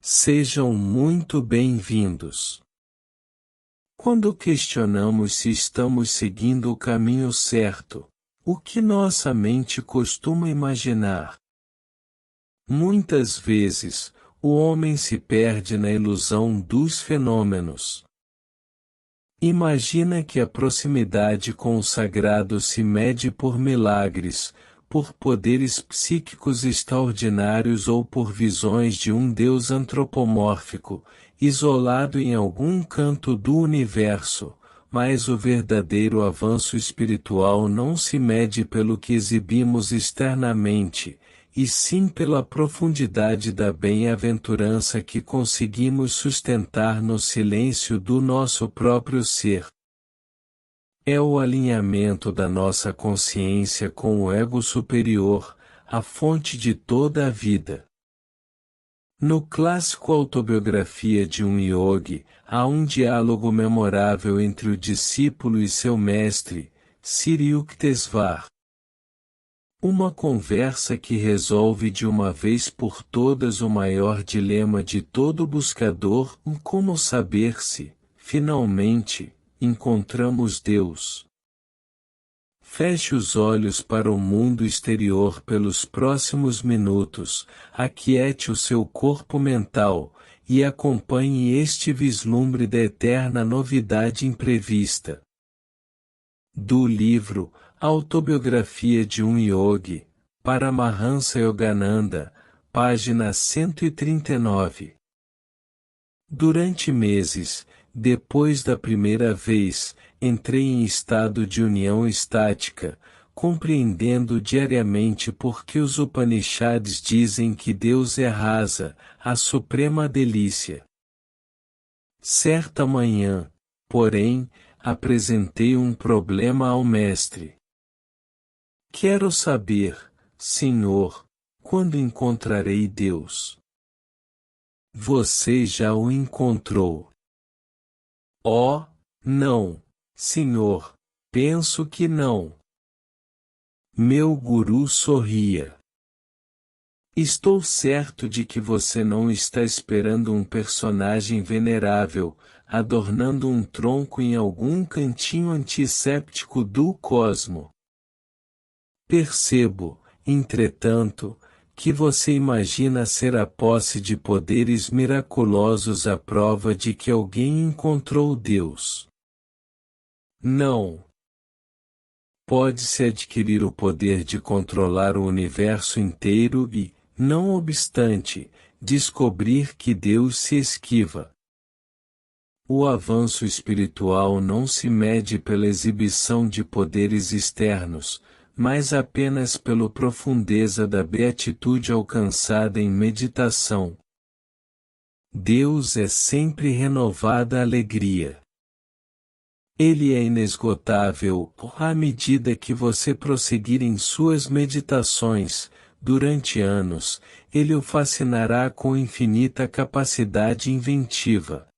Sejam muito bem-vindos. Quando questionamos se estamos seguindo o caminho certo, o que nossa mente costuma imaginar? Muitas vezes, o homem se perde na ilusão dos fenômenos. Imagina que a proximidade com o sagrado se mede por milagres, por poderes psíquicos extraordinários ou por visões de um Deus antropomórfico, isolado em algum canto do universo, mas o verdadeiro avanço espiritual não se mede pelo que exibimos externamente, e sim pela profundidade da bem-aventurança que conseguimos sustentar no silêncio do nosso próprio ser. É o alinhamento da nossa consciência com o ego superior, a fonte de toda a vida. No clássico Autobiografia de um Yogi, há um diálogo memorável entre o discípulo e seu mestre, Sri Yukteswar. Uma conversa que resolve de uma vez por todas o maior dilema de todo buscador: como saber se, finalmente, encontramos Deus. Feche os olhos para o mundo exterior pelos próximos minutos, aquiete o seu corpo mental, e acompanhe este vislumbre da eterna novidade imprevista. Do livro Autobiografia de um Yogi, Paramahansa Yogananda, página 139. Durante meses, depois da primeira vez, entrei em estado de união estática, compreendendo diariamente por que os Upanishads dizem que Deus é rasa, a suprema delícia. Certa manhã, porém, apresentei um problema ao mestre. Quero saber, Senhor, quando encontrarei Deus? Você já o encontrou. Oh, não, Senhor, penso que não. Meu guru sorria. Estou certo de que você não está esperando um personagem venerável, adornando um tronco em algum cantinho antisséptico do cosmo. Percebo, entretanto, que você imagina ser a posse de poderes miraculosos a prova de que alguém encontrou Deus. Não. Pode-se adquirir o poder de controlar o universo inteiro e, não obstante, descobrir que Deus se esquiva. O avanço espiritual não se mede pela exibição de poderes externos, mas apenas pela profundeza da beatitude alcançada em meditação. Deus é sempre renovada alegria. Ele é inesgotável, à medida que você prosseguir em suas meditações, durante anos, ele o fascinará com infinita capacidade inventiva.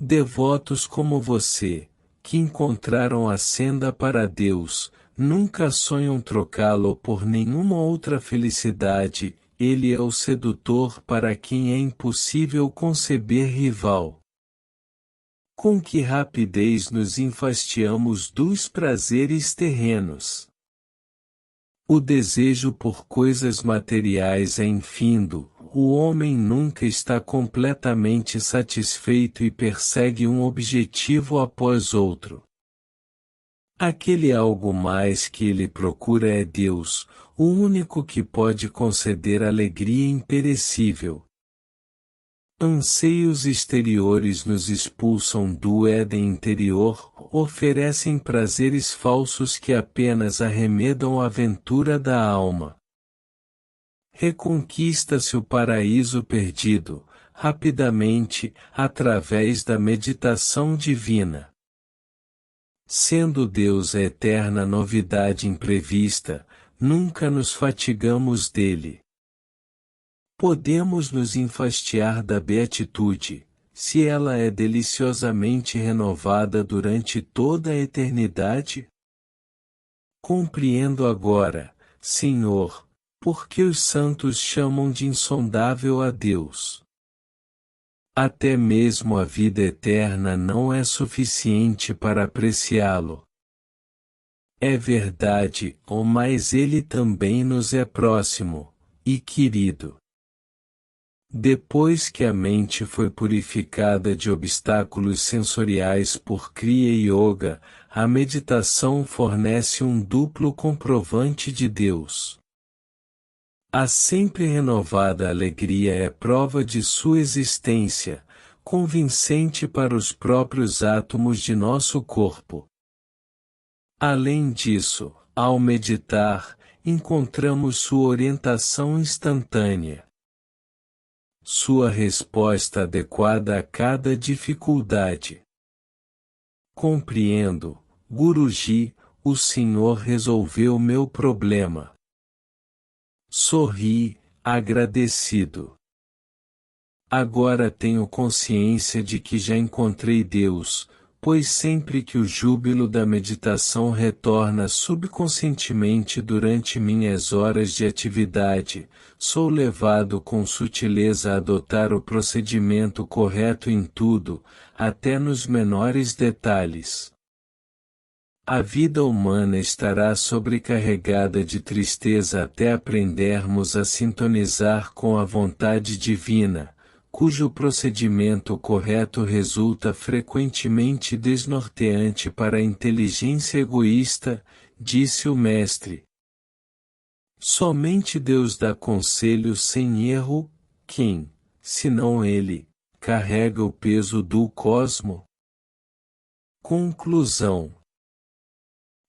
Devotos como você, que encontraram a senda para Deus, nunca sonham trocá-lo por nenhuma outra felicidade. Ele é o sedutor para quem é impossível conceber rival. Com que rapidez nos enfastiamos dos prazeres terrenos. O desejo por coisas materiais é infindo, o homem nunca está completamente satisfeito e persegue um objetivo após outro. Aquele algo mais que ele procura é Deus, o único que pode conceder alegria imperecível. Anseios exteriores nos expulsam do Éden interior, oferecem prazeres falsos que apenas arremedam a aventura da alma. Reconquista-se o paraíso perdido, rapidamente, através da meditação divina. Sendo Deus a eterna novidade imprevista, nunca nos fatigamos dele. Podemos nos enfastiar da beatitude, se ela é deliciosamente renovada durante toda a eternidade? Compreendo agora, Senhor, por que os santos chamam de insondável a Deus. Até mesmo a vida eterna não é suficiente para apreciá-lo. É verdade, mas ele também nos é próximo e querido. Depois que a mente foi purificada de obstáculos sensoriais por Kriya Yoga, a meditação fornece um duplo comprovante de Deus. A sempre renovada alegria é prova de sua existência, convincente para os próprios átomos de nosso corpo. Além disso, ao meditar, encontramos sua orientação instantânea. Sua resposta adequada a cada dificuldade. Compreendo, Guruji, o Senhor resolveu meu problema. Sorri, agradecido. Agora tenho consciência de que já encontrei Deus, pois sempre que o júbilo da meditação retorna subconscientemente durante minhas horas de atividade, sou levado com sutileza a adotar o procedimento correto em tudo, até nos menores detalhes. A vida humana estará sobrecarregada de tristeza até aprendermos a sintonizar com a vontade divina, cujo procedimento correto resulta frequentemente desnorteante para a inteligência egoísta, disse o mestre. Somente Deus dá conselhos sem erro, quem, senão Ele, carrega o peso do cosmo? Conclusão.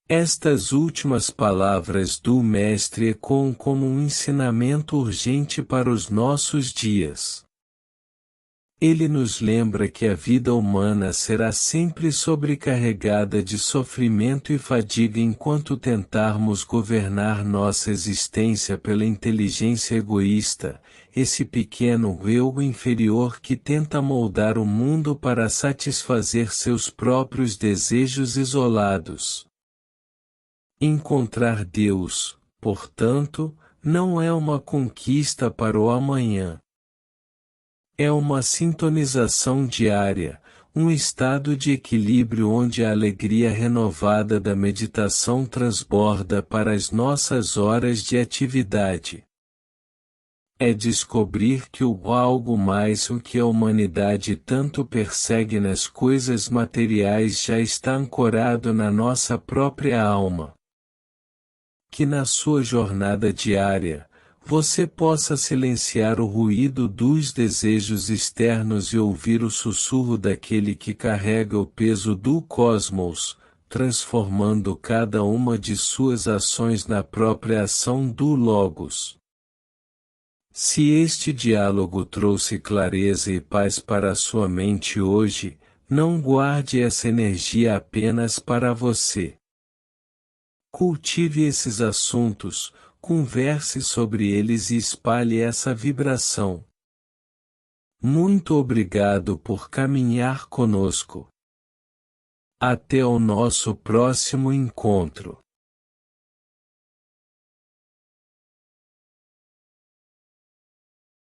Estas últimas palavras do mestre ecoam como um ensinamento urgente para os nossos dias. Ele nos lembra que a vida humana será sempre sobrecarregada de sofrimento e fadiga enquanto tentarmos governar nossa existência pela inteligência egoísta, esse pequeno eu inferior que tenta moldar o mundo para satisfazer seus próprios desejos isolados. Encontrar Deus, portanto, não é uma conquista para o amanhã. É uma sintonização diária, um estado de equilíbrio onde a alegria renovada da meditação transborda para as nossas horas de atividade. É descobrir que o algo mais o que a humanidade tanto persegue nas coisas materiais já está ancorado na nossa própria alma. Que na sua jornada diária, você possa silenciar o ruído dos desejos externos e ouvir o sussurro daquele que carrega o peso do cosmos, transformando cada uma de suas ações na própria ação do Logos. Se este diálogo trouxe clareza e paz para a sua mente hoje, não guarde essa energia apenas para você. Cultive esses assuntos, converse sobre eles e espalhe essa vibração. Muito obrigado por caminhar conosco. Até o nosso próximo encontro.